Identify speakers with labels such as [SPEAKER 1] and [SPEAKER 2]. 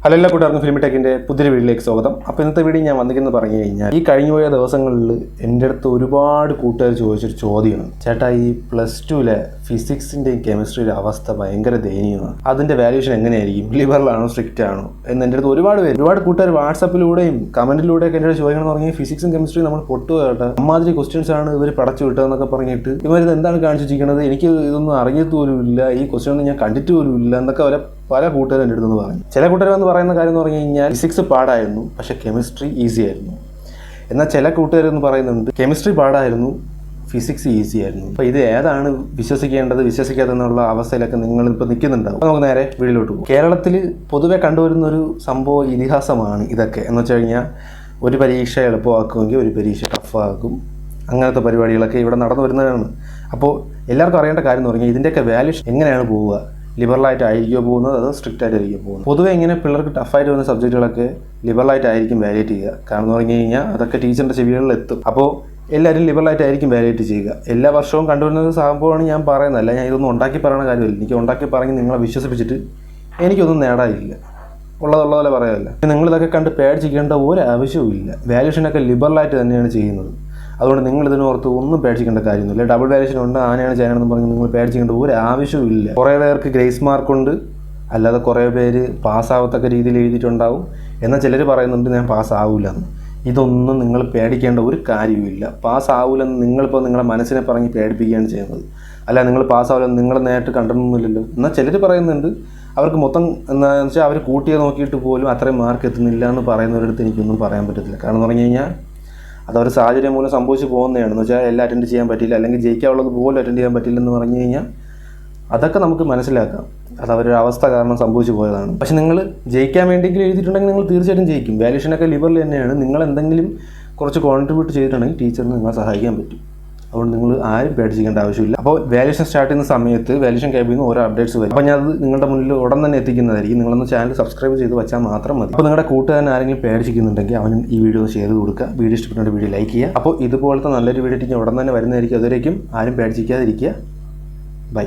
[SPEAKER 1] Hello എല്ലാ കൂട്ടുകാർക്കും film ടെക്കിൻ്റെ പുതിയൊരു വീഡിയോയിലേക്ക് സ്വാഗതം. അപ്പോൾ ഇന്നത്തെ വീഡിയോ ഞാൻ വന്നിരിക്കുന്നത് പറഞ്ഞു കഴിഞ്ഞാൽ ഈ കഴിഞ്ഞുപോയ ദിവസങ്ങളിൽ എൻ്റെ അടുത്ത് ഒരുപാട് കൂട്ടുകാർ ചോദിച്ചൊരു ചോദ്യമാണ്, ചേട്ടാ ഈ +2-ലെ ഫിസിക്സിൻ്റെയും കെമിസ്ട്രിയുടെ അവസ്ഥ ഭയങ്കര ദയനീയമാണ്, അതിൻ്റെ വാല്യൂഷൻ എങ്ങനെയായിരിക്കും, ലിബറലാണോ സ്ട്രിക്റ്റ് ആണോ എന്ന് എൻ്റെ അടുത്ത് ഒരുപാട് കൂട്ടുകാർ വാട്സാപ്പിലൂടെയും കമൻറ്റിലൂടെയൊക്കെ എൻ്റെ ചോദിക്കണം പറഞ്ഞാൽ ഫിസിക്സും കെമിസ്ട്രിയും നമ്മൾ പൊട്ടുകേട്ടെ അമ്മാതിരി ക്വസ്റ്റ്യൻസ് ആണ് ഇവർ പടച്ചു വിട്ടതെന്നൊക്കെ പറഞ്ഞിട്ട് ഇവരിത് എന്താണ് കാണിച്ചിരിക്കുന്നത്, എനിക്ക് ഇതൊന്നും അറിഞ്ഞിട്ട് പോലും ഇല്ല, ഈ ക്വസ്റ്റ്യൻ ഒന്നും ഞാൻ കണ്ടിട്ട് പോലും ഇല്ല എന്നൊക്കെ പല കൂട്ടുകാരും എൻ്റെ അടുത്ത് പറഞ്ഞു. ചില കൂട്ടുകാർ വന്ന് പറയുന്ന കാര്യം എന്ന് പറഞ്ഞു കഴിഞ്ഞാൽ ഫിസിക്സ് പാടായിരുന്നു പക്ഷേ കെമിസ്ട്രി ഈസി ആയിരുന്നു. എന്നാൽ ചില കൂട്ടുകാരെന്ന് പറയുന്നുണ്ട് കെമിസ്ട്രി പാടായിരുന്നു ഫിസിക്സ് ഈസി ആയിരുന്നു. അപ്പോൾ ഇത് ഏതാണ് വിശ്വസിക്കേണ്ടത് വിശ്വസിക്കാതെന്നുള്ള അവസ്ഥയിലൊക്കെ നിങ്ങളിപ്പോൾ നിൽക്കുന്നുണ്ടാവും. അപ്പോൾ നമുക്ക് നേരെ വീട്ടിലോട്ട് പോകും. കേരളത്തിൽ പൊതുവെ കണ്ടുവരുന്നൊരു സംഭവം ഇതിഹാസമാണ് ഇതൊക്കെ. എന്ന് വെച്ച് കഴിഞ്ഞാൽ ഒരു പരീക്ഷ എളുപ്പമാക്കുമെങ്കിൽ ഒരു പരീക്ഷ ടഫാക്കും, അങ്ങനത്തെ പരിപാടികളൊക്കെ ഇവിടെ നടന്നു വരുന്നതാണ്. അപ്പോൾ എല്ലാവർക്കും അറിയേണ്ട കാര്യം എന്ന് പറഞ്ഞാൽ ഇതിൻ്റെയൊക്കെ വാല്യൂഷൻ എങ്ങനെയാണ് പോവുക, ലിബറലായിട്ടായിരിക്കുമോ പോകുന്നത് അതോ സ്ട്രിക്റ്റ് ആയിട്ടായിരിക്കും പോകുന്നത്. പൊതുവെ ഇങ്ങനെ പിള്ളേർക്ക് ടഫായിട്ട് വരുന്ന സബ്ജക്റ്റുകളൊക്കെ ലിബറലായിട്ടായിരിക്കും വാല്യുവേറ്റ് ചെയ്യുക. കാരണം എന്ന് പറഞ്ഞു കഴിഞ്ഞാൽ അതൊക്കെ ടീച്ചറിൻ്റെ ചെവികളിൽ എത്തും. അപ്പോൾ എല്ലാവരും ലിബറലായിട്ടായിരിക്കും വാല്യുവേറ്റ് ചെയ്യുക. എല്ലാ വർഷവും കണ്ടുവരുന്ന സംഭവമാണ് ഞാൻ പറയുന്നതല്ല, ഞാൻ ഇതൊന്നും ഉണ്ടാക്കി പറയുന്ന കാര്യമില്ല. എനിക്ക് ഉണ്ടാക്കി പറഞ്ഞ് നിങ്ങളെ വിശ്വസിപ്പിച്ചിട്ട് എനിക്കൊന്നും നേടാനില്ല, ഉള്ളതുള്ളതുപോലെ പറയാമല്ല. നിങ്ങളിതൊക്കെ കണ്ട് പേടിച്ചിരിക്കേണ്ട ഒരു ആവശ്യവും ഇല്ല. വാല്യൂഷനൊക്കെ ലിബറലായിട്ട് തന്നെയാണ് ചെയ്യുന്നത്. അതുകൊണ്ട് നിങ്ങൾ ഇതിനോർത്ത് ഒന്നും പേടിച്ചിക്കേണ്ട കാര്യമൊന്നുമില്ല. ഡബിൾ വാല്യൂഷൻ ഉണ്ട്, ആനയാണ് ചെയ്യാനെന്ന് പറഞ്ഞ് നിങ്ങൾ പേടിച്ചിക്കേണ്ട ഒരു ആവശ്യവും ഇല്ല. കുറേ പേർക്ക് ഗ്രേസ് മാർക്കുണ്ട്, അല്ലാതെ കുറേ പേര് പാസ്സാവത്തക്ക രീതിയിൽ എഴുതിയിട്ടുണ്ടാവും. എന്നാൽ ചിലർ പറയുന്നുണ്ട് ഞാൻ പാസ്സാവില്ല എന്ന്. ഇതൊന്നും നിങ്ങൾ പേടിക്കേണ്ട ഒരു കാര്യവുമില്ല. പാസ്സാവില്ലെന്ന് നിങ്ങളിപ്പോൾ നിങ്ങളുടെ മനസ്സിനെ പറഞ്ഞ് പേടിപ്പിക്കുകയാണ് ചെയ്യുന്നത്. അല്ല നിങ്ങൾ പാസ്സാവില്ലെന്ന് നിങ്ങൾ നേരിട്ട് കണ്ടിട്ടൊന്നുമില്ലല്ലോ. എന്നാൽ ചിലർ പറയുന്നുണ്ട് അവർക്ക് മൊത്തം എന്താണെന്ന് വെച്ചാൽ അവർ കൂട്ടിയെ നോക്കിയിട്ട് പോലും അത്രയും മാർക്ക് എത്തുന്നില്ല എന്ന് പറയുന്നവരടുത്ത് എനിക്കൊന്നും പറയാൻ പറ്റത്തില്ല. കാരണം എന്ന് പറഞ്ഞു കഴിഞ്ഞാൽ അതവർ സാഹചര്യം മൂലം സംഭവിച്ച് പോകുന്നതാണ്. എന്ന് വെച്ചാൽ എല്ലാം അറ്റൻഡ് ചെയ്യാൻ പറ്റില്ല, അല്ലെങ്കിൽ ജയിക്കാനുള്ളത് പോലും അറ്റൻഡ് ചെയ്യാൻ പറ്റില്ലെന്ന് പറഞ്ഞു കഴിഞ്ഞാൽ അതൊക്കെ നമുക്ക് മനസ്സിലാക്കാം. അത് അവരുടെ അവസ്ഥ കാരണം സംഭവിച്ചു പോയതാണ്. പക്ഷെ നിങ്ങൾ ജയിക്കാൻ വേണ്ടിയെങ്കിലും എഴുതിയിട്ടുണ്ടെങ്കിൽ നിങ്ങൾ തീർച്ചയായിട്ടും ജയിക്കും. വാല്യൂഷനൊക്കെ ലിബറൽ തന്നെയാണ്. നിങ്ങൾ എന്തെങ്കിലും കുറച്ച് കോൺട്രിബ്യൂട്ട് ചെയ്തിട്ടുണ്ടെങ്കിൽ ടീച്ചറിന് നിങ്ങളെ സഹായിക്കാൻ പറ്റും. അതുകൊണ്ട് നിങ്ങൾ ആരും പേടിച്ചിക്കേണ്ട ആവശ്യമില്ല. അപ്പോൾ വാല്യൂഷൻ സ്റ്റാർട്ട് ചെയ്യുന്ന സമയത്ത് വാല്യൂഷൻ ക്യാബിൽ നിന്ന് ഓരോ അപ്ഡേറ്റ്സ് വരും. അപ്പോൾ ഞാൻ അത് നിങ്ങളുടെ മുന്നിൽ ഉടൻ തന്നെ എത്തിക്കുന്നതായിരിക്കും. നിങ്ങളൊന്ന് ചാനൽ സബ്സ്ക്രൈബ് ചെയ്ത് വെച്ചാൽ മാത്രം മതി. അപ്പോൾ നിങ്ങളുടെ കൂട്ടുകാരൻ ആരെങ്കിലും പേടിച്ചിരിക്കുന്നുണ്ടെങ്കിൽ അവനും ഈ വീഡിയോ ഷെയർ ചെയ്ത് കൊടുക്കുക. വീഡിയോ ഇഷ്ടപ്പെട്ട വീഡിയോ ലൈക്ക് ചെയ്യുക. അപ്പോൾ ഇതുപോലത്തെ നല്ലൊരു വീഡിയോ ഉടൻ തന്നെ വരുന്നതായിരിക്കും. അതുവരേക്കും ആരും പേടിച്ചിരിക്കാതിരിക്കുക. ബൈ.